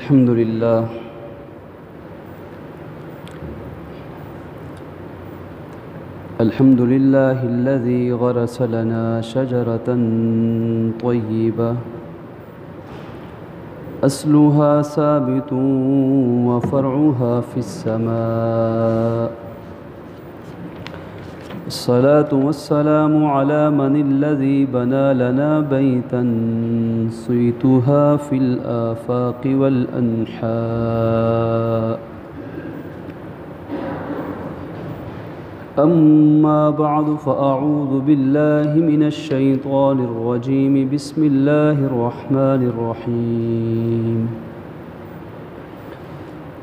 الحمد لله الحمد لله الذي غرس لنا شجرة طيبة أصلها ثابت وفرعها في السماء. الصلاة والسلام على من الذي بنى لنا بيتا صيتها في الآفاق والأنحاء. أما بعد فأعوذ بالله من الشيطان الرجيم. بسم الله الرحمن الرحيم.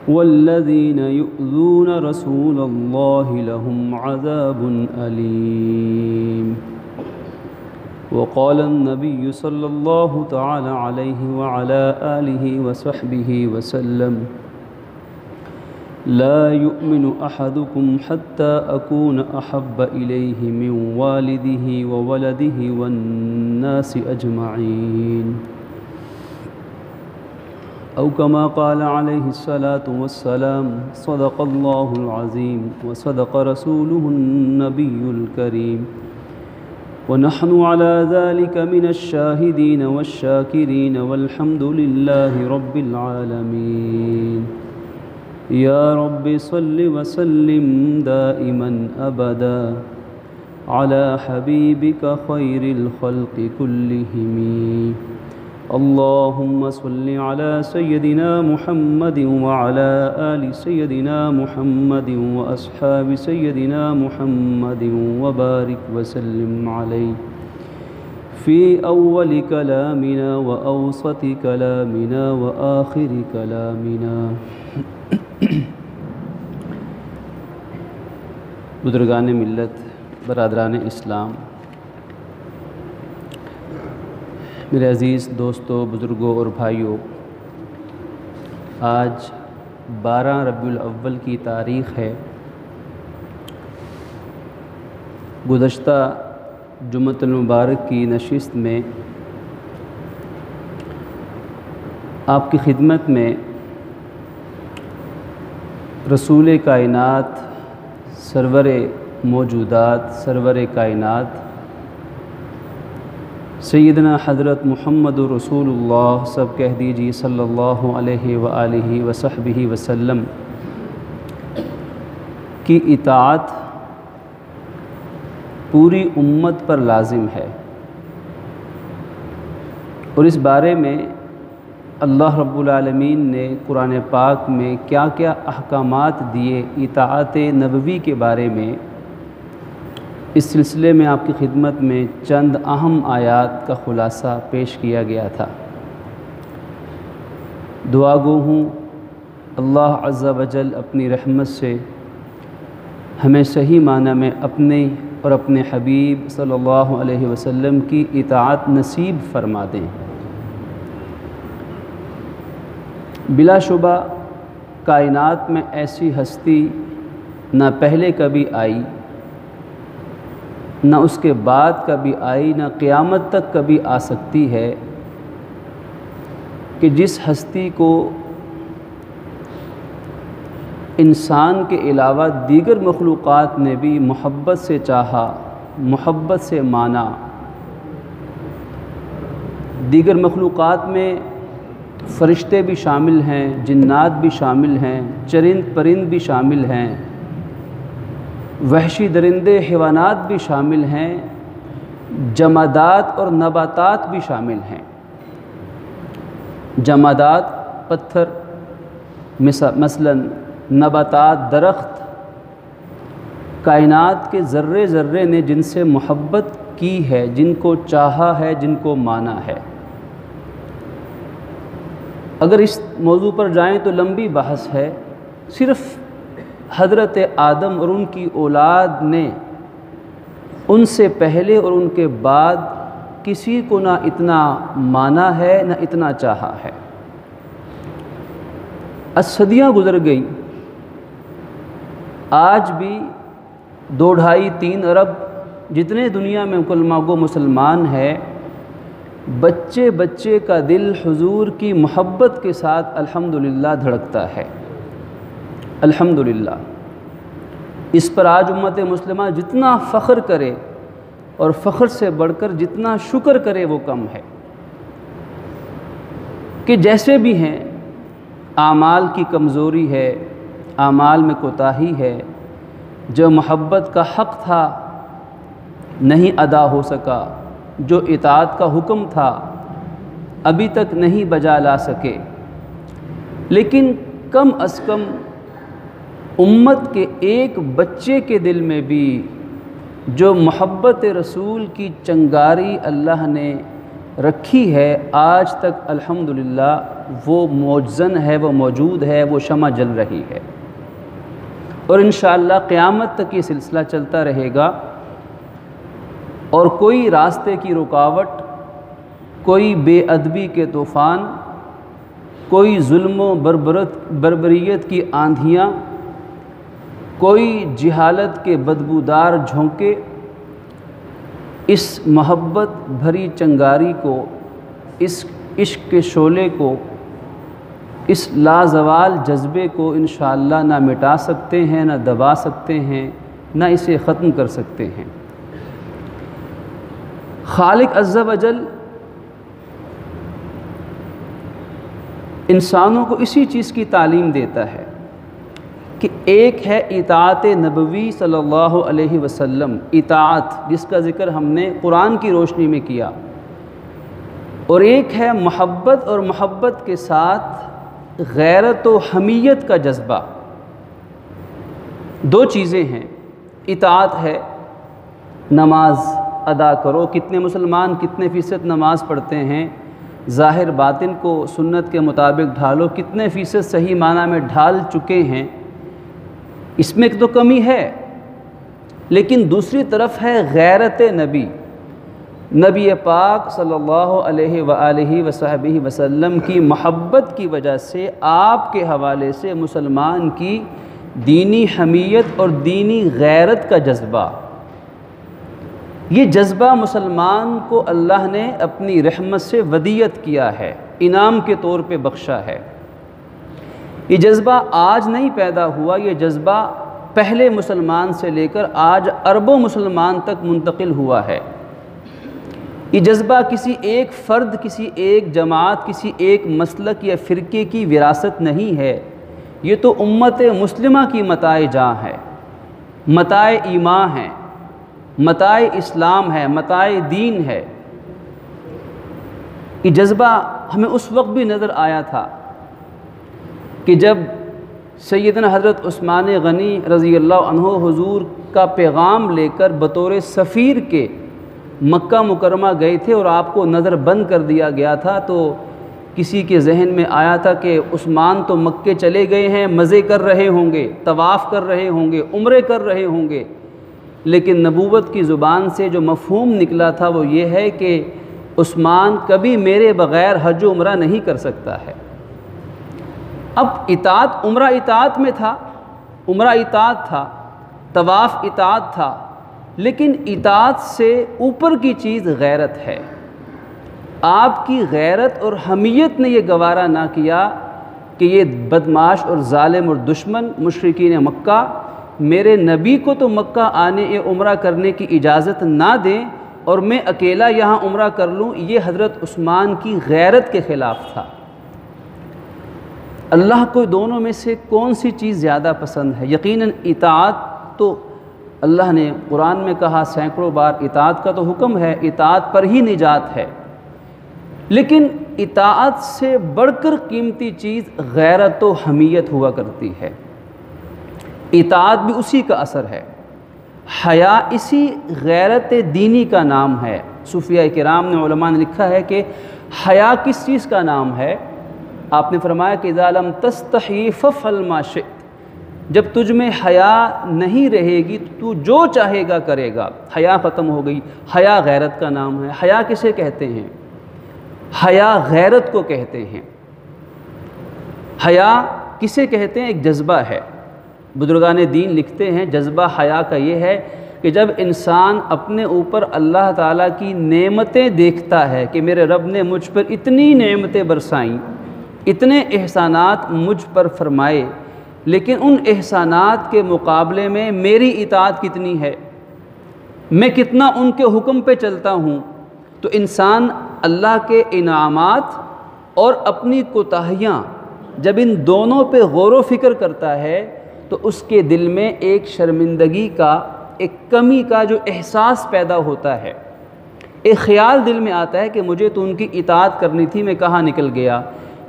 والذين يؤذون رسول الله لهم عذاب أليم. وقال النبي صلى الله تعالى عليه وعلى آله وصحبه وسلم: لا يؤمن أحدكم حتى أكون أحب إليه من والده وولده والناس أجمعين، أو كما قال عليه الصلاة والسلام: صدق الله العظيم وصدق رسوله النبي الكريم، ونحن على ذلك من الشاهدين والشاكرين، والحمد لله رب العالمين. يا رب صل وسلم دائما أبدا على حبيبك خير الخلق كلهم. اللهم صل على سيدنا محمد وعلى آل سيدنا محمد وأصحاب سيدنا محمد وبارك وسلم عليه في أول كلامنا وأوسط كلامنا وآخر كلامنا. بزرگان ملت، برادران اسلام، میرے عزیز دوستوں، بزرگوں اور بھائیوں، آج 12 ربیع الاول کی تاریخ ہے۔ گزشتہ جمعۃ المبارک کی نشست میں آپ کی خدمت میں رسول کائنات، سرور موجودات، سرور کائنات سیدنا حضرت محمد رسول اللہ، سب کہہ دیجیے صلی اللہ علیہ وآلہ وصحبہ وسلم کی اطاعت پوری امت پر لازم ہے، اور اس بارے میں اللہ رب العالمین نے قرآن پاک میں کیا کیا احکامات دیے اطاعت نبوی کے بارے میں، اس سلسلے میں آپ کی خدمت میں چند اہم آیات کا خلاصہ پیش کیا گیا تھا۔ دعا گو ہوں اللہ عز و جل اپنی رحمت سے ہمیں صحیح معنی میں اپنے اور اپنے حبیب صلی اللہ علیہ وسلم کی اطاعت نصیب فرما دیں۔ بلا شبہ کائنات میں ایسی ہستی نہ پہلے کبھی آئی، نہ اس کے بعد کبھی آئی، نہ قیامت تک کبھی آ سکتی ہے کہ جس ہستی کو انسان کے علاوہ دیگر مخلوقات نے بھی محبت سے چاہا، محبت سے مانا۔ دیگر مخلوقات میں فرشتے بھی شامل ہیں، جنات بھی شامل ہیں، چرند پرند بھی شامل ہیں، وحشی درندے حیوانات بھی شامل ہیں، جمادات اور نباتات بھی شامل ہیں۔ جمادات پتھر مثلا، نباتات درخت، کائنات کے ذرے ذرے نے جن سے محبت کی ہے، جن کو چاہا ہے، جن کو مانا ہے۔ اگر اس موضوع پر جائیں تو لمبی بحث ہے۔ صرف حضرت آدم اور ان کی اولاد نے ان سے پہلے اور ان کے بعد کسی کو نہ اتنا مانا ہے نہ اتنا چاہا ہے۔ صدیاں گزر گئیں، آج بھی 2-2.5-3 ارب جتنے دنیا میں مسلمان ہیں، بچے بچے کا دل حضور کی محبت کے ساتھ الحمدللہ دھڑکتا ہے۔ الحمدللہ، اس پر آج امت مسلمہ جتنا فخر کرے اور فخر سے بڑھ کر جتنا شکر کرے وہ کم ہے، کہ جیسے بھی ہیں اعمال کی کمزوری ہے، اعمال میں کوتاہی ہے، جو محبت کا حق تھا نہیں ادا ہو سکا، جو اطاعت کا حکم تھا ابھی تک نہیں بجا لا سکے، لیکن کم از کم امت کے ایک بچے کے دل میں بھی جو محبت رسول کی چنگاری اللہ نے رکھی ہے، آج تک الحمدللہ وہ موجزن ہے، وہ موجود ہے، وہ شمع جل رہی ہے، اور انشاءاللہ قیامت تک یہ سلسلہ چلتا رہے گا، اور کوئی راستے کی رکاوٹ، کوئی بے ادبی کے طوفان، کوئی ظلم و بربریت کی آندھیاں، کوئی جہالت کے بدبودار جھونکے اس محبت بھری چنگاری کو، اس عشق کے شعلے کو، اس لازوال جذبے کو انشاءاللہ نہ مٹا سکتے ہیں، نہ دبا سکتے ہیں، نہ اسے ختم کر سکتے ہیں۔ خالق عز و جل انسانوں کو اسی چیز کی تعلیم دیتا ہے کہ ایک ہے اطاعت نبوی صلی اللہ علیہ وسلم، اطاعت جس کا ذکر ہم نے قرآن کی روشنی میں کیا، اور ایک ہے محبت، اور محبت کے ساتھ غیرت و حمیت کا جذبہ۔ دو چیزیں ہیں، اطاعت ہے نماز ادا کرو، کتنے مسلمان کتنے فیصد نماز پڑھتے ہیں، ظاہر باطن کو سنت کے مطابق ڈھالو، کتنے فیصد صحیح معنی میں ڈھال چکے ہیں، اس میں ایک تو کمی ہے، لیکن دوسری طرف ہے غیرت نبی۔ نبی پاک صلی اللہ علیہ وآلہ وصحبہ وسلم کی محبت کی وجہ سے آپ کے حوالے سے مسلمان کی دینی حمیت اور دینی غیرت کا جذبہ، یہ جذبہ مسلمان کو اللہ نے اپنی رحمت سے ودیعت کیا ہے، انعام کے طور پہ بخشا ہے۔ یہ جذبہ آج نہیں پیدا ہوا، یہ جذبہ پہلے مسلمان سے لے کر آج اربوں مسلمان تک منتقل ہوا ہے۔ یہ جذبہ کسی ایک فرد، کسی ایک جماعت، کسی ایک مسلک یا فرقے کی وراثت نہیں ہے، یہ تو امت مسلمہ کی متاع جاں ہے، متاع ایمان ہے، متاع اسلام ہے، متاع دین ہے۔ یہ جذبہ ہمیں اس وقت بھی نظر آیا تھا کہ جب سیدنا حضرت عثمان غنی رضی اللہ عنہ حضور کا پیغام لے کر بطور سفیر کے مکہ مکرمہ گئے تھے، اور آپ کو نظر بند کر دیا گیا تھا، تو کسی کے ذہن میں آیا تھا کہ عثمان تو مکے چلے گئے ہیں، مزے کر رہے ہوں گے، طواف کر رہے ہوں گے، عمرے کر رہے ہوں گے، لیکن نبوت کی زبان سے جو مفہوم نکلا تھا وہ یہ ہے کہ عثمان کبھی میرے بغیر حج و عمرہ نہیں کر سکتا ہے۔ اب اطاعت، عمرہ اطاعت میں تھا، عمرہ اطاعت تھا، طواف اطاعت تھا، لیکن اطاعت سے اوپر کی چیز غیرت ہے۔ آپ کی غیرت اور حمیت نے یہ گوارا نہ کیا کہ یہ بدمعاش اور ظالم اور دشمن مشرکین مکہ میرے نبی کو تو مکہ آنے عمرہ کرنے کی اجازت نہ دیں اور میں اکیلا یہاں عمرہ کر لوں، یہ حضرت عثمان کی غیرت کے خلاف تھا۔ اللہ کو دونوں میں سے کون سی چیز زیادہ پسند ہے؟ یقیناً اطاعت تو اللہ نے قرآن میں کہا سینکڑوں بار، اطاعت کا تو حکم ہے، اطاعت پر ہی نجات ہے، لیکن اطاعت سے بڑھ کر قیمتی چیز غیرت و حمیت ہوا کرتی ہے۔ اطاعت بھی اسی کا اثر ہے، حیا اسی غیرت دینی کا نام ہے۔ صوفیاء کرام نے، علماء نے لکھا ہے کہ حیا کس چیز کا نام ہے؟ آپ نے فرمایا کہ اذا لم تستحی فافعل ما شئت، جب تجھ میں حیا نہیں رہے گی تو جو چاہے گا کرے گا، حیا ختم ہو گئی۔ حیا غیرت کا نام ہے۔ حیا کسے کہتے ہیں؟ حیا غیرت کو کہتے ہیں۔ حیا کسے کہتے ہیں؟ ایک جذبہ ہے۔ بزرگان دین لکھتے ہیں جذبہ حیا کا یہ ہے کہ جب انسان اپنے اوپر اللہ تعالیٰ کی نعمتیں دیکھتا ہے کہ میرے رب نے مجھ پر اتنی نعمتیں برسائیں، اتنے احسانات مجھ پر فرمائے، لیکن ان احسانات کے مقابلے میں میری اطاعت کتنی ہے، میں کتنا ان کے حکم پہ چلتا ہوں، تو انسان اللہ کے انعامات اور اپنی کوتاہیاں جب ان دونوں پہ غور و فکر کرتا ہے تو اس کے دل میں ایک شرمندگی کا، ایک کمی کا جو احساس پیدا ہوتا ہے، ایک خیال دل میں آتا ہے کہ مجھے تو ان کی اطاعت کرنی تھی، میں کہاں نکل گیا۔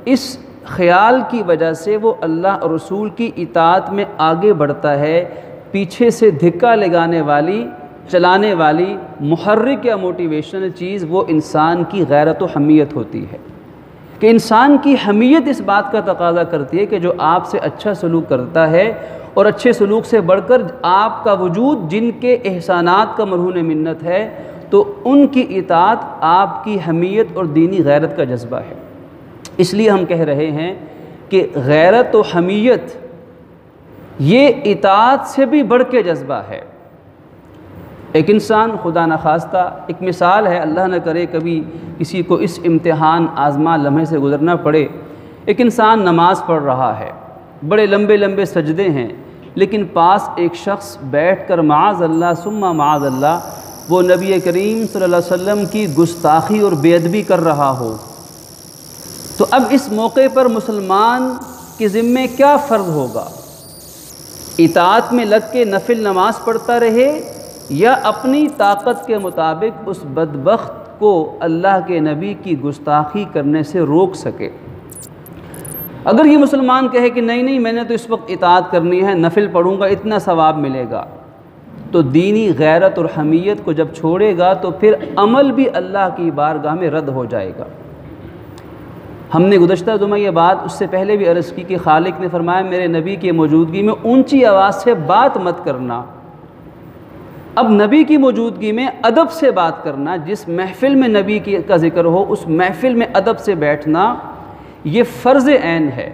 اس خیال کی وجہ سے وہ اللہ اور رسول کی اطاعت میں آگے بڑھتا ہے۔ پیچھے سے دھکا لگانے والی، چلانے والی محرک یا موٹیویشنل چیز وہ انسان کی غیرت و حمیت ہوتی ہے، کہ انسان کی حمیت اس بات کا تقاضا کرتی ہے کہ جو آپ سے اچھا سلوک کرتا ہے اور اچھے سلوک سے بڑھ کر آپ کا وجود جن کے احسانات کا مرہون منت ہے، تو ان کی اطاعت آپ کی حمیت اور دینی غیرت کا جذبہ ہے۔ اس لیے ہم کہہ رہے ہیں کہ غیرت و حمیت یہ اطاعت سے بھی بڑھ کے جذبہ ہے۔ ایک انسان خدا نخواستہ، ایک مثال ہے، اللہ نہ کرے کبھی کسی کو اس امتحان آزما لمحے سے گزرنا پڑے۔ ایک انسان نماز پڑھ رہا ہے، بڑے لمبے لمبے سجدے ہیں، لیکن پاس ایک شخص بیٹھ کر معاذ اللہ ثم معاذ اللہ وہ نبی کریم صلی اللہ علیہ وسلم کی گستاخی اور بے ادبی کر رہا ہو، تو اب اس موقع پر مسلمان کے ذمے کیا فرض ہوگا؟ اطاعت میں لگ کے نفل نماز پڑھتا رہے یا اپنی طاقت کے مطابق اس بدبخت کو اللہ کے نبی کی گستاخی کرنے سے روک سکے؟ اگر یہ مسلمان کہے کہ نہیں میں نے تو اس وقت اطاعت کرنی ہے، نفل پڑھوں گا اتنا ثواب ملے گا، تو دینی غیرت اور حمیت کو جب چھوڑے گا تو پھر عمل بھی اللہ کی بارگاہ میں رد ہو جائے گا۔ ہم نے گزشتہ جمعہ یہ بات اس سے پہلے بھی عرض کی کہ خالق نے فرمایا میرے نبی کی موجودگی میں اونچی آواز سے بات مت کرنا۔ اب نبی کی موجودگی میں ادب سے بات کرنا، جس محفل میں نبی کا ذکر ہو اس محفل میں ادب سے بیٹھنا یہ فرض عین ہے،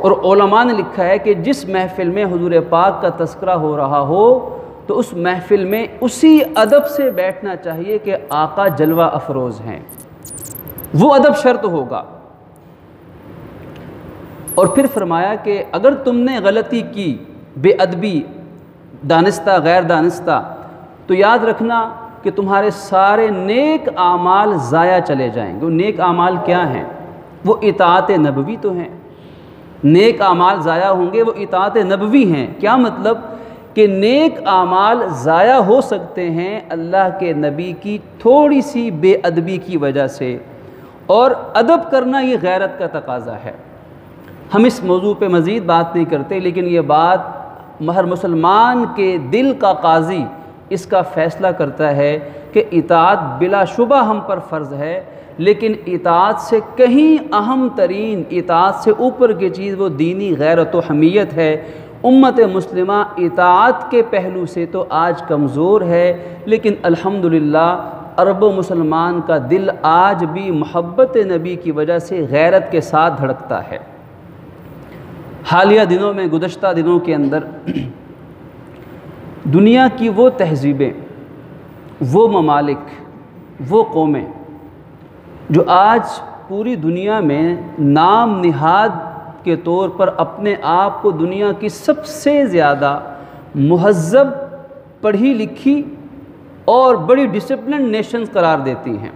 اور علماء نے لکھا ہے کہ جس محفل میں حضور پاک کا تذکرہ ہو رہا ہو تو اس محفل میں اسی ادب سے بیٹھنا چاہیے کہ آقا جلوہ افروز ہیں، وہ ادب شرط ہوگا۔ اور پھر فرمایا کہ اگر تم نے غلطی کی، بے ادبی، دانستہ غیر دانستہ، تو یاد رکھنا کہ تمہارے سارے نیک اعمال ضائع چلے جائیں گے۔ وہ نیک اعمال کیا ہیں؟ وہ اطاعت نبوی تو ہیں۔ نیک اعمال ضائع ہوں گے، وہ اطاعت نبوی ہیں۔ کیا مطلب؟ کہ نیک اعمال ضائع ہو سکتے ہیں اللہ کے نبی کی تھوڑی سی بے ادبی کی وجہ سے، اور ادب کرنا یہ غیرت کا تقاضا ہے۔ ہم اس موضوع پہ مزید بات نہیں کرتے، لیکن یہ بات ہر مسلمان کے دل کا قاضی اس کا فیصلہ کرتا ہے کہ اطاعت بلا شبہ ہم پر فرض ہے، لیکن اطاعت سے کہیں اہم ترین، اطاعت سے اوپر کی چیز وہ دینی غیرت و حمیت ہے۔ امت مسلمہ اطاعت کے پہلو سے تو آج کمزور ہے، لیکن الحمدللہ عرب و مسلمان کا دل آج بھی محبت نبی کی وجہ سے غیرت کے ساتھ دھڑکتا ہے۔ حالیہ دنوں میں، گزشتہ دنوں کے اندر دنیا کی وہ تہذیبیں، وہ ممالک، وہ قومیں جو آج پوری دنیا میں نام نہاد کے طور پر اپنے آپ کو دنیا کی سب سے زیادہ مہذب، پڑھی لکھی اور بڑی ڈسپلن نیشنز قرار دیتی ہیں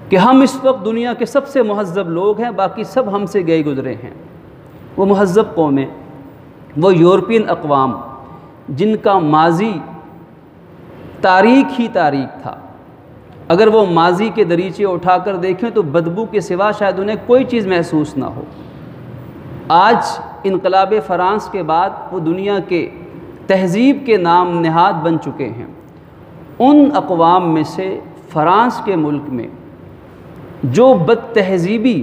کہ ہم اس وقت دنیا کے سب سے مہذب لوگ ہیں، باقی سب ہم سے گئے گزرے ہیں۔ وہ مہذب قومیں، وہ یورپین اقوام جن کا ماضی تاریک ہی تاریک تھا، اگر وہ ماضی کے دریچے اٹھا کر دیکھیں تو بدبو کے سوا شاید انہیں کوئی چیز محسوس نہ ہو۔ آج انقلاب فرانس کے بعد وہ دنیا کے تہذیب کے نام نہاد بن چکے ہیں۔ ان اقوام میں سے فرانس کے ملک میں جو بد تہذیبی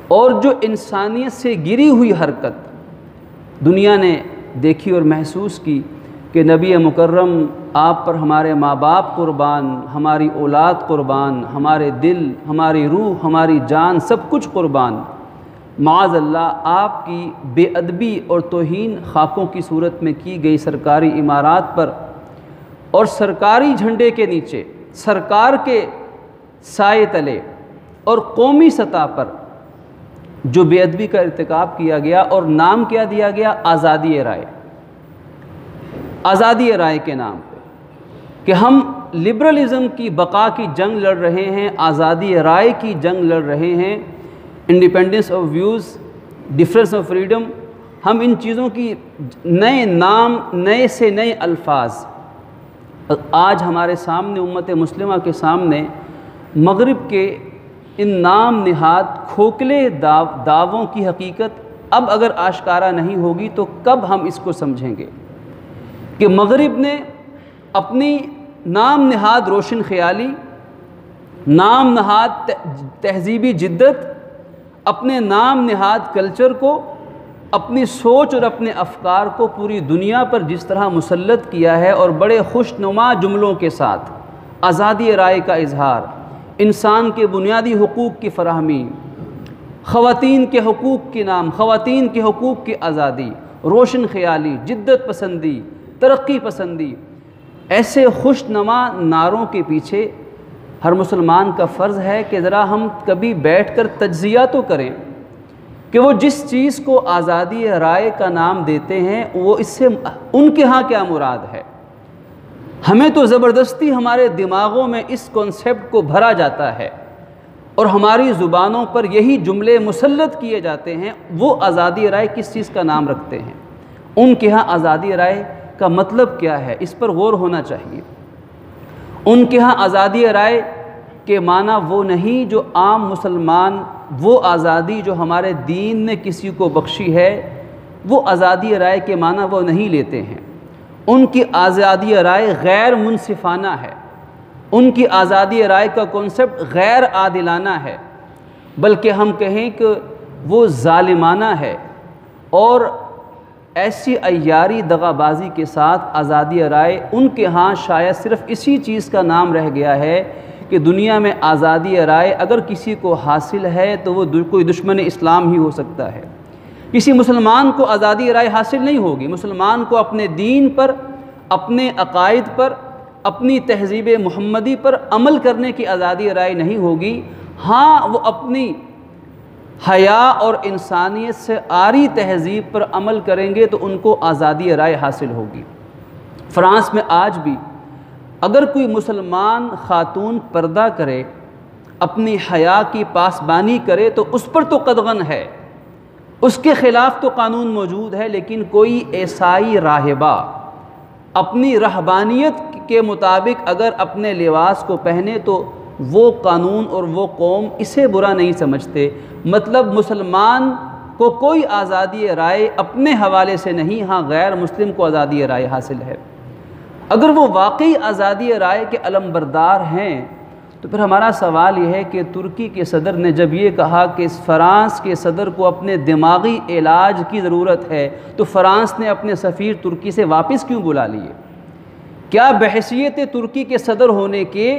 اور جو انسانیت سے گری ہوئی حرکت دنیا نے دیکھی اور محسوس کی کہ نبی مکرم آپ پر ہمارے ماں باپ قربان، ہماری اولاد قربان، ہمارے دل، ہماری روح، ہماری جان، سب کچھ قربان، معاذ اللہ آپ کی بے ادبی اور توہین خاکوں کی صورت میں کی گئی سرکاری عمارات پر اور سرکاری جھنڈے کے نیچے، سرکار کے سائے تلے اور قومی سطح پر جو بے ادبی کا ارتکاب کیا گیا، اور نام کیا دیا گیا؟ آزادی رائے۔ آزادی رائے کے نام پہ کہ ہم لبرلزم کی بقا کی جنگ لڑ رہے ہیں، آزادی رائے کی جنگ لڑ رہے ہیں، independence of views, difference of freedom, ہم ان چیزوں کی نئے نام، نئے سے نئے الفاظ آج ہمارے سامنے، امت مسلمہ کے سامنے مغرب کے ان نام نہاد کھوکھلے دعووں کی حقیقت اب اگر آشکارا نہیں ہوگی تو کب ہم اس کو سمجھیں گے کہ مغرب نے اپنی نام نہاد روشن خیالی، نام نہاد تہذیبی جدت، اپنے نام نہاد کلچر کو، اپنی سوچ اور اپنے افکار کو پوری دنیا پر جس طرح مسلط کیا ہے، اور بڑے خوش نما جملوں کے ساتھ آزادی رائے کا اظہار، انسان کے بنیادی حقوق کی فراہمی، خواتین کے حقوق کے نام، خواتین کے حقوق کی آزادی، روشن خیالی، جدت پسندی، ترقی پسندی، ایسے خوش نما نعروں کے پیچھے ہر مسلمان کا فرض ہے کہ ذرا ہم کبھی بیٹھ کر تجزیہ تو کریں کہ وہ جس چیز کو آزادی رائے کا نام دیتے ہیں وہ اس سے ان کے ہاں کیا مراد ہے۔ ہمیں تو زبردستی ہمارے دماغوں میں اس کانسیپٹ کو بھرا جاتا ہے اور ہماری زبانوں پر یہی جملے مسلط کیے جاتے ہیں، وہ آزادی رائے کس چیز کا نام رکھتے ہیں، ان کے ہاں آزادی رائے کا مطلب کیا ہے، اس پر غور ہونا چاہیے۔ ان کے ہاں آزادی رائے کے معنی وہ نہیں جو عام مسلمان، وہ آزادی جو ہمارے دین نے کسی کو بخشی ہے، وہ آزادی رائے کے معنی وہ نہیں لیتے ہیں۔ ان کی آزادی رائے غیر منصفانہ ہے، ان کی آزادی رائے کا کنسپٹ غیر عادلانہ ہے، بلکہ ہم کہیں کہ وہ ظالمانہ ہے، اور ایسی عیاری دغا بازی کے ساتھ آزادی رائے ان کے ہاں شاید صرف اسی چیز کا نام رہ گیا ہے کہ دنیا میں آزادی رائے اگر کسی کو حاصل ہے تو وہ کوئی دشمن اسلام ہی ہو سکتا ہے۔ کسی مسلمان کو آزادی رائے حاصل نہیں ہوگی، مسلمان کو اپنے دین پر، اپنے عقائد پر، اپنی تہذیب محمدی پر عمل کرنے کی آزادی رائے نہیں ہوگی۔ ہاں وہ اپنی حیا اور انسانیت سے عاری تہذیب پر عمل کریں گے تو ان کو آزادی رائے حاصل ہوگی۔ فرانس میں آج بھی اگر کوئی مسلمان خاتون پردہ کرے، اپنی حیا کی پاسبانی کرے تو اس پر تو قدغن ہے، اس کے خلاف تو قانون موجود ہے، لیکن کوئی عیسائی راہبہ اپنی رہبانیت کے مطابق اگر اپنے لباس کو پہنے تو وہ قانون اور وہ قوم اسے برا نہیں سمجھتے۔ مطلب مسلمان کو کوئی آزادی رائے اپنے حوالے سے نہیں، ہاں غیر مسلم کو آزادی رائے حاصل ہے۔ اگر وہ واقعی آزادی رائے کے علمبردار ہیں تو پھر ہمارا سوال یہ ہے کہ ترکی کے صدر نے جب یہ کہا کہ فرانس کے صدر کو اپنے دماغی علاج کی ضرورت ہے تو فرانس نے اپنے سفیر ترکی سے واپس کیوں بلا لیے؟ کیا بحیثیت ترکی کے صدر ہونے کے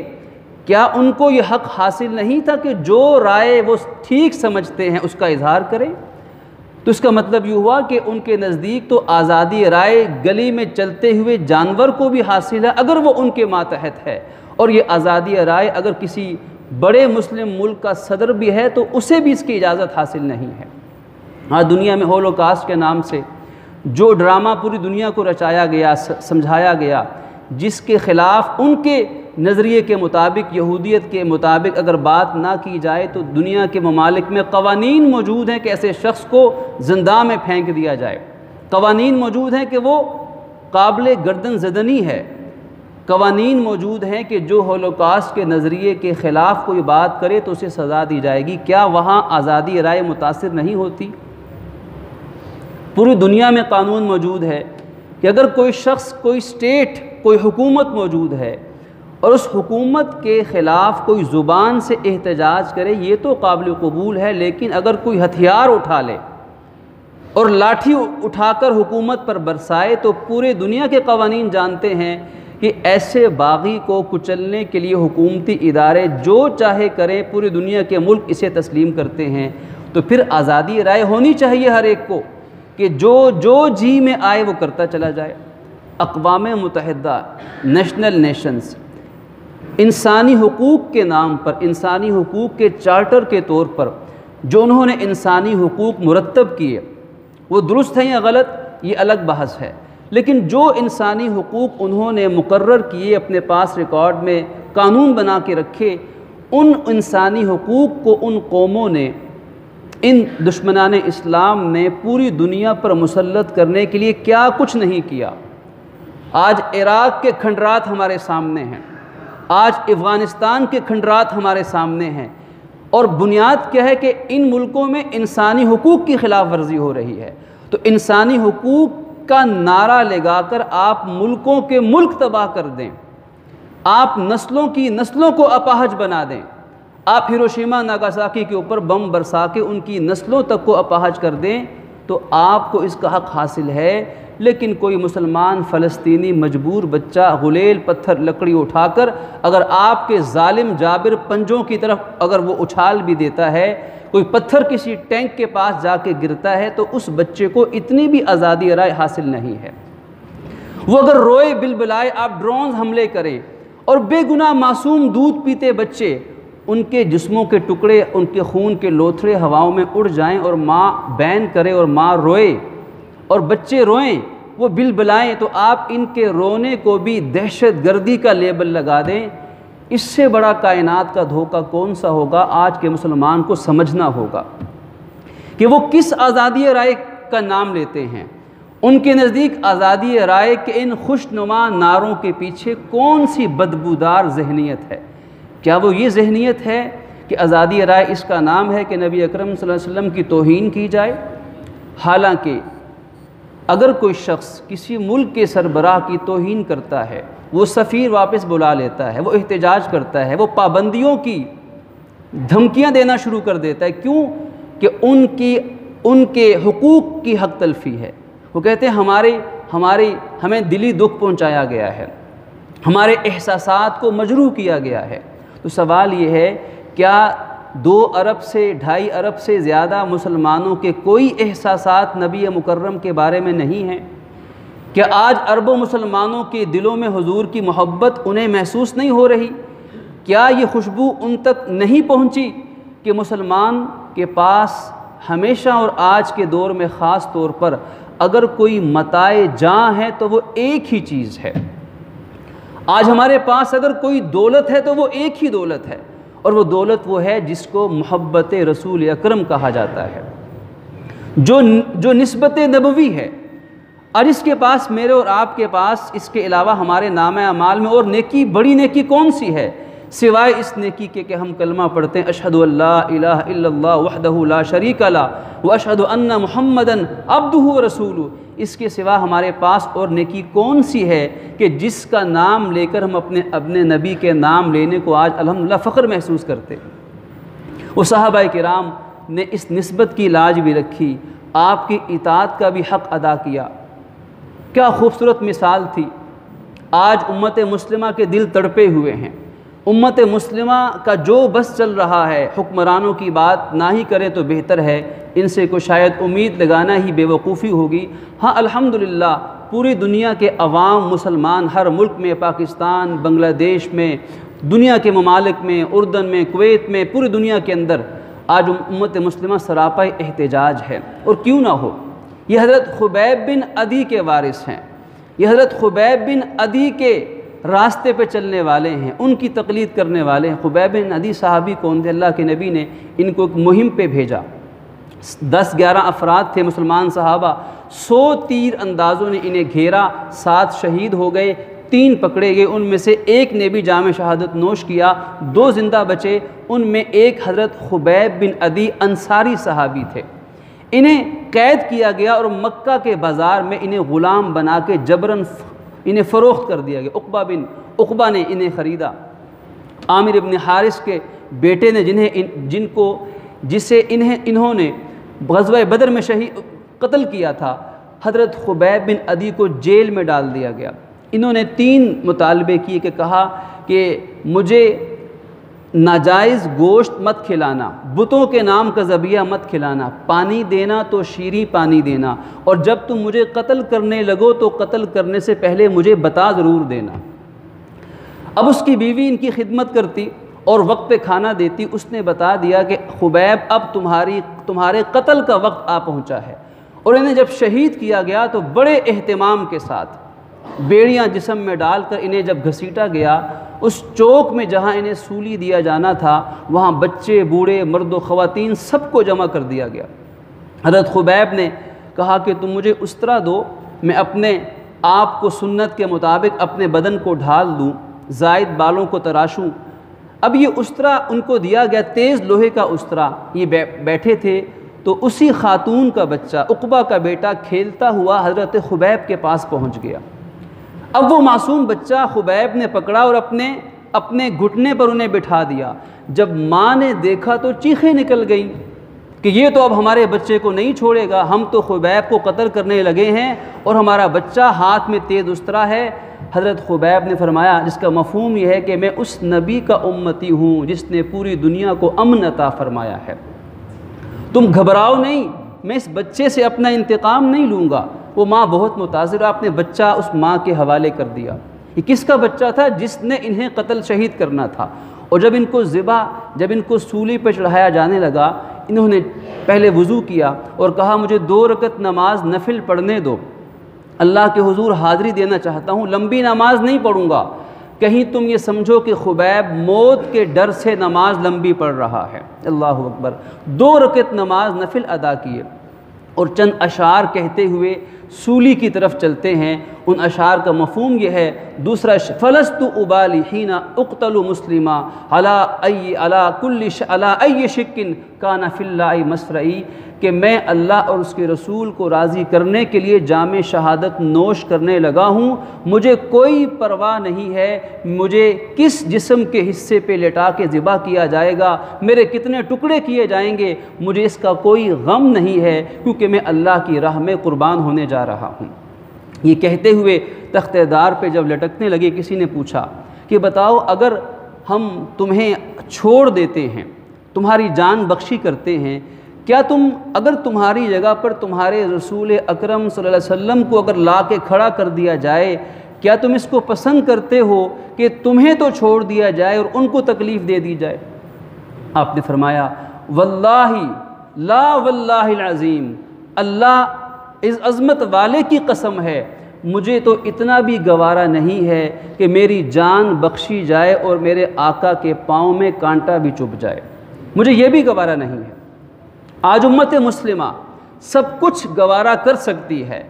کیا ان کو یہ حق حاصل نہیں تھا کہ جو رائے وہ ٹھیک سمجھتے ہیں اس کا اظہار کریں؟ تو اس کا مطلب یہ ہوا کہ ان کے نزدیک تو آزادی رائے گلی میں چلتے ہوئے جانور کو بھی حاصل ہے اگر وہ ان کے ماتحت ہے، اور یہ آزادی رائے اگر کسی بڑے مسلم ملک کا صدر بھی ہے تو اسے بھی اس کی اجازت حاصل نہیں ہے۔ آج دنیا میں ہولوکاسٹ کے نام سے جو ڈرامہ پوری دنیا کو رچایا گیا، سمجھایا گیا، جس کے خلاف ان کے نظریے کے مطابق، یہودیت کے مطابق اگر بات نہ کی جائے تو دنیا کے ممالک میں قوانین موجود ہیں کہ ایسے شخص کو زنداں میں پھینک دیا جائے، قوانین موجود ہیں کہ وہ قابل گردن زدنی ہے، قوانین موجود ہیں کہ جو ہولوکاسٹ کے نظریے کے خلاف کوئی بات کرے تو اسے سزا دی جائے گی۔ کیا وہاں آزادی رائے متاثر نہیں ہوتی؟ پوری دنیا میں قانون موجود ہے کہ اگر کوئی شخص، کوئی اسٹیٹ، کوئی حکومت موجود ہے اور اس حکومت کے خلاف کوئی زبان سے احتجاج کرے یہ تو قابل قبول ہے، لیکن اگر کوئی ہتھیار اٹھا لے اور لاٹھی اٹھا کر حکومت پر برسائے تو پورے دنیا کے قوانین جانتے ہیں کہ ایسے باغی کو کچلنے کے لیے حکومتی ادارے جو چاہے کریں، پوری دنیا کے ملک اسے تسلیم کرتے ہیں۔ تو پھر آزادی رائے ہونی چاہیے ہر ایک کو کہ جو جی میں آئے وہ کرتا چلا جائے۔ اقوام متحدہ نیشنل نیشنز انسانی حقوق کے نام پر، انسانی حقوق کے چارٹر کے طور پر جو انہوں نے انسانی حقوق مرتب کیے، وہ درست ہیں یا غلط یہ الگ بحث ہے، لیکن جو انسانی حقوق انہوں نے مقرر کیے، اپنے پاس ریکارڈ میں قانون بنا کے رکھے، ان انسانی حقوق کو ان قوموں نے، ان دشمنان اسلام نے پوری دنیا پر مسلط کرنے کے لیے کیا کچھ نہیں کیا۔ آج عراق کے کھنڈرات ہمارے سامنے ہیں، آج افغانستان کے کھنڈرات ہمارے سامنے ہیں، اور بنیاد کیا ہے کہ ان ملکوں میں انسانی حقوق کی خلاف ورزی ہو رہی ہے۔ تو انسانی حقوق کا نعرہ لگا کر آپ ملکوں کے ملک تباہ کر دیں، آپ نسلوں کی نسلوں کو اپاہج بنا دیں، آپ ہیروشیما ناگاساکی کے اوپر بم برسا کے ان کی نسلوں تک کو اپاہج کر دیں، تو آپ کو اس کا حق حاصل ہے۔ لیکن کوئی مسلمان فلسطینی مجبور بچہ غلیل پتھر لکڑی اٹھا کر اگر آپ کے ظالم جابر پنجوں کی طرف اگر وہ اچھال بھی دیتا ہے، کوئی پتھر کسی ٹینک کے پاس جا کے گرتا ہے، تو اس بچے کو اتنی بھی آزادی رائے حاصل نہیں ہے۔ وہ اگر روئے بلبلائے، آپ ڈرونز حملے کریں اور بے گناہ معصوم دودھ پیتے بچے، ان کے جسموں کے ٹکڑے، ان کے خون کے لوتھڑے ہواؤں میں اڑ جائیں اور ماں بین کرے اور ماں روئے اور بچے روئیں، وہ بلبلائیں، تو آپ ان کے رونے کو بھی دہشت گردی کا لیبل لگا دیں۔ اس سے بڑا کائنات کا دھوکہ کون سا ہوگا؟ آج کے مسلمان کو سمجھنا ہوگا کہ وہ کس آزادی رائے کا نام لیتے ہیں۔ ان کے نزدیک آزادی رائے کے ان خوشنما نعروں کے پیچھے کون سی بدبودار ذہنیت ہے؟ کیا وہ یہ ذہنیت ہے کہ آزادی رائے اس کا نام ہے کہ نبی اکرم صلی اللہ علیہ وسلم کی توہین کی جائے؟ حالانکہ اگر کوئی شخص کسی ملک کے سربراہ کی توہین کرتا ہے، وہ سفیر واپس بلا لیتا ہے، وہ احتجاج کرتا ہے، وہ پابندیوں کی دھمکیاں دینا شروع کر دیتا ہے، کیوں کہ ان کے حقوق کی حق تلفی ہے۔ وہ کہتے ہیں ہمیں دلی دکھ پہنچایا گیا ہے، ہمارے احساسات کو مجروح کیا گیا ہے۔ تو سوال یہ ہے، کیا 2 ارب سے 2.5 ارب سے زیادہ مسلمانوں کے کوئی احساسات نبی مکرم کے بارے میں نہیں ہیں؟ کیا آج اربوں مسلمانوں کے دلوں میں حضور کی محبت انہیں محسوس نہیں ہو رہی؟ کیا یہ خوشبو ان تک نہیں پہنچی کہ مسلمان کے پاس ہمیشہ اور آج کے دور میں خاص طور پر اگر کوئی متاع جاں ہے تو وہ ایک ہی چیز ہے؟ آج ہمارے پاس اگر کوئی دولت ہے تو وہ ایک ہی دولت ہے، اور وہ دولت وہ ہے جس کو محبت رسول اکرم کہا جاتا ہے، جو نسبت نبوی ہے۔ اور اس کے پاس، میرے اور آپ کے پاس، اس کے علاوہ ہمارے نامہ اعمال میں اور نیکی، بڑی نیکی کون سی ہے سوائے اس نیکی کے کہ ہم کلمہ پڑھتے ہیں اشہد ان لا الہ الا اللہ وحدہ لا شریک لہ واشہد ان محمدً عبدہ ورسولہ؟ اس کے سوا ہمارے پاس اور نیکی کون سی ہے کہ جس کا نام لے کر ہم اپنے نبی کے نام لینے کو آج الحمدللہ فخر محسوس کرتے؟ وہ صحابہ کرام نے اس نسبت کی لاج بھی رکھی، آپ کی اطاعت کا بھی حق ادا کیا۔ کیا خوبصورت مثال تھی۔ آج امت مسلمہ کے دل تڑپے ہوئے ہیں، امت مسلمہ کا جو بس چل رہا ہے، حکمرانوں کی بات نہ ہی کریں تو بہتر ہے، ان سے کو شاید امید لگانا ہی بے وقوفی ہوگی۔ ہاں الحمدللہ پوری دنیا کے عوام مسلمان ہر ملک میں، پاکستان، بنگلہ دیش میں، دنیا کے ممالک میں، اردن میں، کویت میں، پوری دنیا کے اندر آج امت مسلمہ سراپا احتجاج ہے۔ اور کیوں نہ ہو، یہ حضرت خبیب بن عدی کے وارث ہیں، یہ حضرت خبیب بن عدی کے راستے پہ چلنے والے ہیں، ان کی تقلید کرنے والے ہیں۔ خبیب بن عدی صحابی کون تھے؟ اللہ کے نبی نے ان کو ایک مہم پہ بھیجا، 10-11 افراد تھے مسلمان صحابہ، 100 تیر اندازوں نے انہیں گھیرا، 7 شہید ہو گئے، 3 پکڑے گئے، ان میں سے ایک نے بھی جام شہادت نوش کیا، 2 زندہ بچے، ان میں ایک حضرت خبیب بن عدی انصاری صحابی تھے۔ انہیں قید کیا گیا اور مکہ کے بازار میں انہیں غلام بنا کے جبراً انہیں فروخت کر دیا گیا۔ عقبہ نے انہیں خریدا، عامر بن حارث کے بیٹے نے جسے انہوں نے غزوہ بدر میں قتل کیا تھا، حضرت خبیب بن عدی کو جیل میں ڈال دیا گیا۔ انہوں نے 3 مطالبے کیے کہ کہا کہ مجھے ناجائز گوشت مت کھلانا، بتوں کے نام کا ذبیحہ مت کھلانا، پانی دینا تو شیریں پانی دینا، اور جب تم مجھے قتل کرنے لگو تو قتل کرنے سے پہلے مجھے بتا ضرور دینا۔ اب اس کی بیوی ان کی خدمت کرتی اور وقت پہ کھانا دیتی۔ اس نے بتا دیا کہ خبیب اب تمہارے قتل کا وقت آ پہنچا ہے، اور انہیں جب شہید کیا گیا تو بڑے اہتمام کے ساتھ بیڑیاں جسم میں ڈال کر انہیں جب گھسیٹا گیا، اس چوک میں جہاں انہیں سولی دیا جانا تھا وہاں بچے، بوڑھے، مرد و خواتین سب کو جمع کر دیا گیا۔ حضرت خبیب نے کہا کہ تم مجھے استرا دو، میں اپنے آپ کو سنت کے مطابق اپنے بدن کو ڈھال دوں، زائد بالوں کو تراشوں۔ اب یہ استرا ان کو دیا گیا، تیز لوہے کا استرا، یہ بیٹھے تھے تو اسی خاتون کا بچہ، عقبہ کا بیٹا، کھیلتا ہوا حضرت خبیب کے پاس پہنچ گیا۔ اب وہ معصوم بچہ خبیب نے پکڑا اور اپنے گھٹنے پر انہیں بٹھا دیا۔ جب ماں نے دیکھا تو چیخیں نکل گئیں کہ یہ تو اب ہمارے بچے کو نہیں چھوڑے گا، ہم تو خبیب کو قتل کرنے لگے ہیں اور ہمارا بچہ ہاتھ میں تیز استرا ہے۔ حضرت خبیب نے فرمایا، جس کا مفہوم یہ ہے کہ میں اس نبی کا امتی ہوں جس نے پوری دنیا کو امن عطا فرمایا ہے، تم گھبراؤ نہیں، میں اس بچے سے اپنا انتقام نہیں لوں گا۔ وہ ماں بہت متاثر، آپ نے بچہ اس ماں کے حوالے کر دیا۔ یہ کس کا بچہ تھا؟ جس نے انہیں قتل شہید کرنا تھا۔ اور جب ان کو سولی پہ چڑھایا جانے لگا، انہوں نے پہلے وضو کیا اور کہا مجھے 2 رکعت نماز نفل پڑھنے دو، اللہ کے حضور حاضری دینا چاہتا ہوں، لمبی نماز نہیں پڑھوں گا، کہیں تم یہ سمجھو کہ خبیب موت کے ڈر سے نماز لمبی پڑھ رہا ہے۔ اللہ اکبر۔ 2 رکعت نماز نفل ادا کیے اور چند اشعار کہتے ہوئے سولی کی طرف چلتے ہیں۔ ان اشعار کا مفہوم یہ ہے، دوسرا فلست ابالی حین اقتل مسلما علی ای شک کان فی اللہ مسرعی، کہ میں اللہ اور اس کے رسول کو راضی کرنے کے لیے جام شہادت نوش کرنے لگا ہوں، مجھے کوئی پرواہ نہیں ہے مجھے کس جسم کے حصے پہ لٹا کے ذبح کیا جائے گا، میرے کتنے ٹکڑے کیے جائیں گے، مجھے اس کا کوئی غم نہیں ہے، کیونکہ میں اللہ کی راہ میں قربان ہونے جا رہا ہوں۔ یہ کہتے ہوئے تختہ دار پہ جب لٹکنے لگے، کسی نے پوچھا کہ بتاؤ اگر ہم تمہیں چھوڑ دیتے ہیں، تمہاری جان بخشی کرتے ہیں، کیا اگر تمہاری جگہ پر تمہارے رسول اکرم صلی اللہ علیہ وسلم کو اگر لا کے کھڑا کر دیا جائے، کیا تم اس کو پسند کرتے ہو کہ تمہیں تو چھوڑ دیا جائے اور ان کو تکلیف دے دی جائے؟ آپ نے فرمایا واللہ لا واللہ العظیم، اللہ اس عظمت والے کی قسم ہے، مجھے تو اتنا بھی گوارا نہیں ہے کہ میری جان بخشی جائے اور میرے آقا کے پاؤں میں کانٹا بھی چبھ جائے، مجھے یہ بھی گوارا نہیں ہے۔ آج امت مسلمہ سب کچھ گوارا کر سکتی ہے،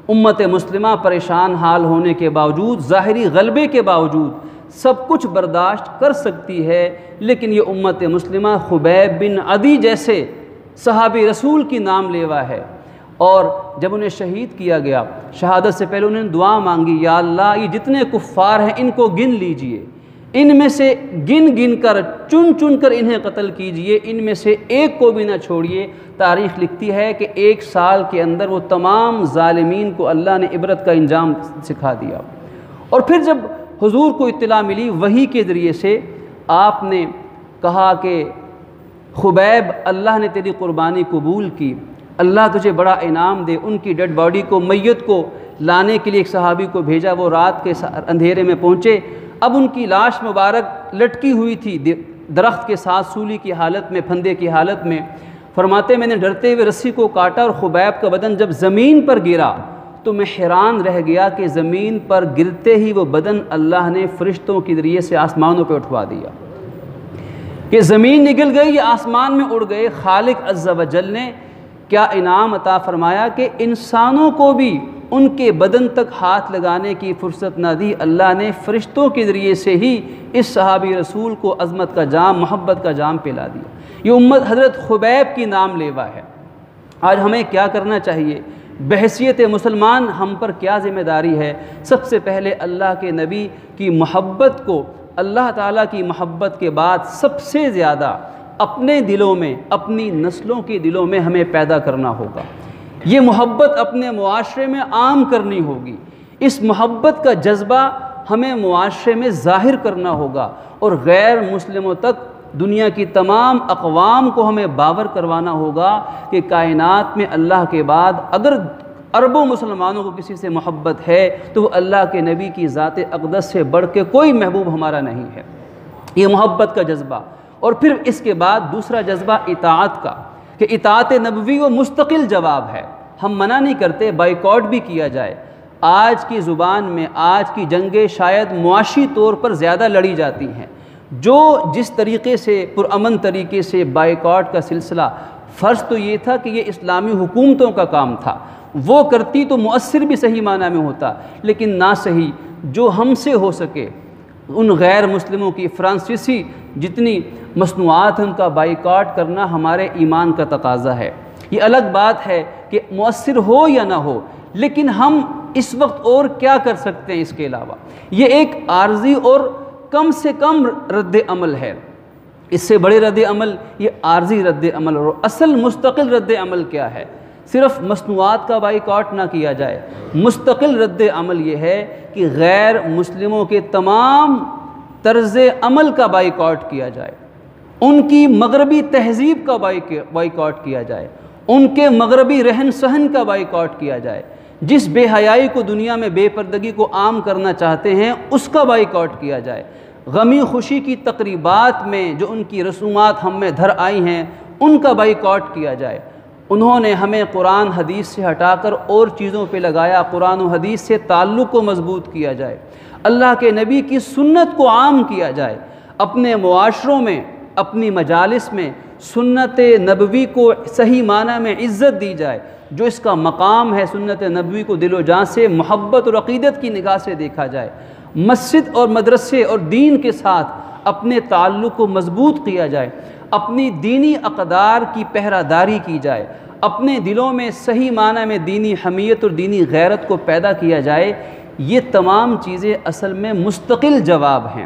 امت مسلمہ پریشان حال ہونے کے باوجود، ظاہری غلبے کے باوجود سب کچھ برداشت کر سکتی ہے، لیکن یہ امت مسلمہ خبیب بن عدی جیسے صحابی رسول کی نام لیوا ہے، اور جب انہیں شہید کیا گیا، شہادت سے پہلے انہوں نے دعا مانگی، یا اللہ یہ جتنے کفار ہیں ان کو گن لیجئے، ان میں سے گن کر چن کر انہیں قتل کیجئے، ان میں سے ایک کو بھی نہ چھوڑیے۔ تاریخ لکھتی ہے کہ 1 سال کے اندر وہ تمام ظالمین کو اللہ نے عبرت کا انجام سکھا دیا۔ اور پھر جب حضور کو اطلاع ملی وحی کے ذریعے سے، آپ نے کہا کہ خبیب اللہ نے تیری قربانی قبول کی، اللہ تجھے بڑا انعام دے۔ ان کی ڈیڈ باڈی کو، میت کو لانے کے لیے ایک صحابی کو بھیجا، وہ رات کے اندھیرے میں پہنچے، اب ان کی لاش مبارک لٹکی ہوئی تھی درخت کے ساتھ، سولی کی حالت میں، پھندے کی حالت میں۔ فرماتے میں نے ڈرتے ہوئے رسی کو کاٹا اور خبیب کا بدن جب زمین پر گرا تو میں حیران رہ گیا کہ زمین پر گرتے ہی وہ بدن اللہ نے فرشتوں کے ذریعے سے آسمانوں پہ اٹھوا دیا، کہ زمین نگل گئی، یہ آسمان میں اڑ گئے۔ خالق عز و جل نے کیا انعام عطا فرمایا کہ انسانوں کو بھی ان کے بدن تک ہاتھ لگانے کی فرصت نہ دی، اللہ نے فرشتوں کے ذریعے سے ہی اس صحابی رسول کو عظمت کا جام، محبت کا جام پلا دیا۔ یہ امت حضرت خبیب کی نام لیوا ہے۔ آج ہمیں کیا کرنا چاہیے؟ بحیثیت مسلمان ہم پر کیا ذمہ داری ہے؟ سب سے پہلے اللہ کے نبی کی محبت کو، اللہ تعالیٰ کی محبت کے بعد سب سے زیادہ اپنے دلوں میں، اپنی نسلوں کے دلوں میں ہمیں پیدا کرنا ہوگا۔ یہ محبت اپنے معاشرے میں عام کرنی ہوگی، اس محبت کا جذبہ ہمیں معاشرے میں ظاہر کرنا ہوگا اور غیر مسلموں تک دنیا کی تمام اقوام کو ہمیں باور کروانا ہوگا کہ کائنات میں اللہ کے بعد اگر اربوں مسلمانوں کو کسی سے محبت ہے تو وہ اللہ کے نبی کی ذات اقدس سے بڑھ کے کوئی محبوب ہمارا نہیں ہے۔ یہ محبت کا جذبہ، اور پھر اس کے بعد دوسرا جذبہ اطاعت کا، کہ اطاعت نبوی وہ مستقل جواب ہے۔ ہم منع نہیں کرتے بائیکاٹ بھی کیا جائے، آج کی زبان میں آج کی جنگیں شاید معاشی طور پر زیادہ لڑی جاتی ہیں، جو جس طریقے سے پرامن طریقے سے بائیکاٹ کا سلسلہ، فرض تو یہ تھا کہ یہ اسلامی حکومتوں کا کام تھا، وہ کرتی تو مؤثر بھی صحیح معنی میں ہوتا، لیکن نہ صحیح جو ہم سے ہو سکے ان غیر مسلموں کی فرانسیسی جتنی مصنوعات ہیں ان کا بائیکاٹ کرنا ہمارے ایمان کا تقاضا ہے۔ یہ الگ بات ہے کہ مؤثر ہو یا نہ ہو، لیکن ہم اس وقت اور کیا کر سکتے ہیں اس کے علاوہ؟ یہ ایک عارضی اور کم سے کم رد عمل ہے، اس سے بڑے رد عمل یہ عارضی رد عمل، اور اصل مستقل رد عمل کیا ہے؟ صرف مصنوعات کا بائیکاٹ نہ کیا جائے، مستقل رد عمل یہ ہے کہ غیر مسلموں کے تمام طرز عمل کا بائیکاٹ کیا جائے، ان کی مغربی تہذیب کا بائیکاٹ کیا جائے، ان کے مغربی رہن سہن کا بائیکاٹ کیا جائے، جس بے حیائی کو دنیا میں بے پردگی کو عام کرنا چاہتے ہیں اس کا بائیکاٹ کیا جائے، غمی خوشی کی تقریبات میں جو ان کی رسومات ہم میں دھر آئی ہیں ان کا بائیکاٹ کیا جائے۔ انہوں نے ہمیں قرآن حدیث سے ہٹا کر اور چیزوں پہ لگایا، قرآن و حدیث سے تعلق کو مضبوط کیا جائے، اللہ کے نبی کی سنت کو عام کیا جائے، اپنے معاشروں میں اپنی مجالس میں سنت نبوی کو صحیح معنی میں عزت دی جائے، جو اس کا مقام ہے سنت نبوی کو دل و جان سے محبت اور عقیدت کی نگاہ سے دیکھا جائے، مسجد اور مدرسے اور دین کے ساتھ اپنے تعلق کو مضبوط کیا جائے، اپنی دینی اقدار کی پہرہ داری کی جائے، اپنے دلوں میں صحیح معنی میں دینی حمیت اور دینی غیرت کو پیدا کیا جائے۔ یہ تمام چیزیں اصل میں مستقل جواب ہیں۔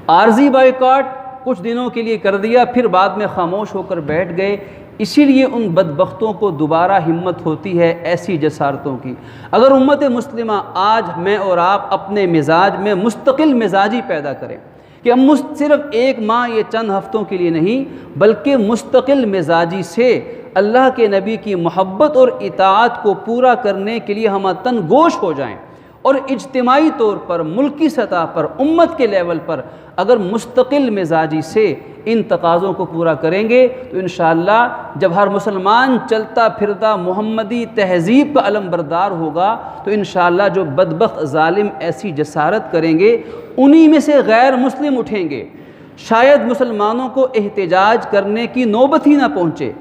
عارضی بائیکاٹ کچھ دنوں کے لیے کر دیا، پھر بعد میں خاموش ہو کر بیٹھ گئے، اسی لیے ان بدبختوں کو دوبارہ ہمت ہوتی ہے ایسی جسارتوں کی۔ اگر امت مسلمہ آج میں اور آپ اپنے مزاج میں مستقل مزاجی پیدا کریں کہ ہم صرف ایک ماہ یہ چند ہفتوں کے لیے نہیں بلکہ مستقل مزاجی سے اللہ کے نبی کی محبت اور اطاعت کو پورا کرنے کے لیے ہم تن گوش ہو جائیں، اور اجتماعی طور پر ملکی سطح پر امت کے لیول پر اگر مستقل مزاجی سے ان تقاضوں کو پورا کریں گے تو انشاءاللہ جب ہر مسلمان چلتا پھرتا محمدی تہذیب کا علم بردار ہوگا تو انشاءاللہ جو بدبخت ظالم ایسی جسارت کریں گے انہی میں سے غیر مسلم اٹھیں گے، شاید مسلمانوں کو احتجاج کرنے کی نوبت ہی نہ پہنچے،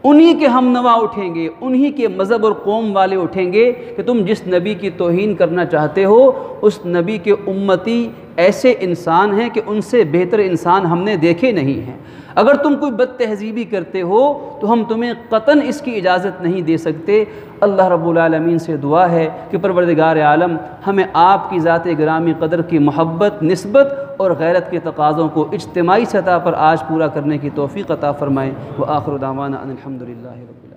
انہی کے ہم نوا اٹھیں گے، انہی کے مذہب اور قوم والے اٹھیں گے کہ تم جس نبی کی توہین کرنا چاہتے ہو اس نبی کے امتی ایسے انسان ہیں کہ ان سے بہتر انسان ہم نے دیکھے نہیں ہیں، اگر تم کوئی بد تہذیبی کرتے ہو تو ہم تمہیں قطعاً اس کی اجازت نہیں دے سکتے۔ اللہ رب العالمین سے دعا ہے کہ پروردگار عالم ہمیں آپ کی ذات گرامی قدر کی محبت، نسبت اور غیرت کے تقاضوں کو اجتماعی سطح پر آج پورا کرنے کی توفیق عطا فرمائے۔ وآخر دعوانا ان الحمدللہ رب العالمین۔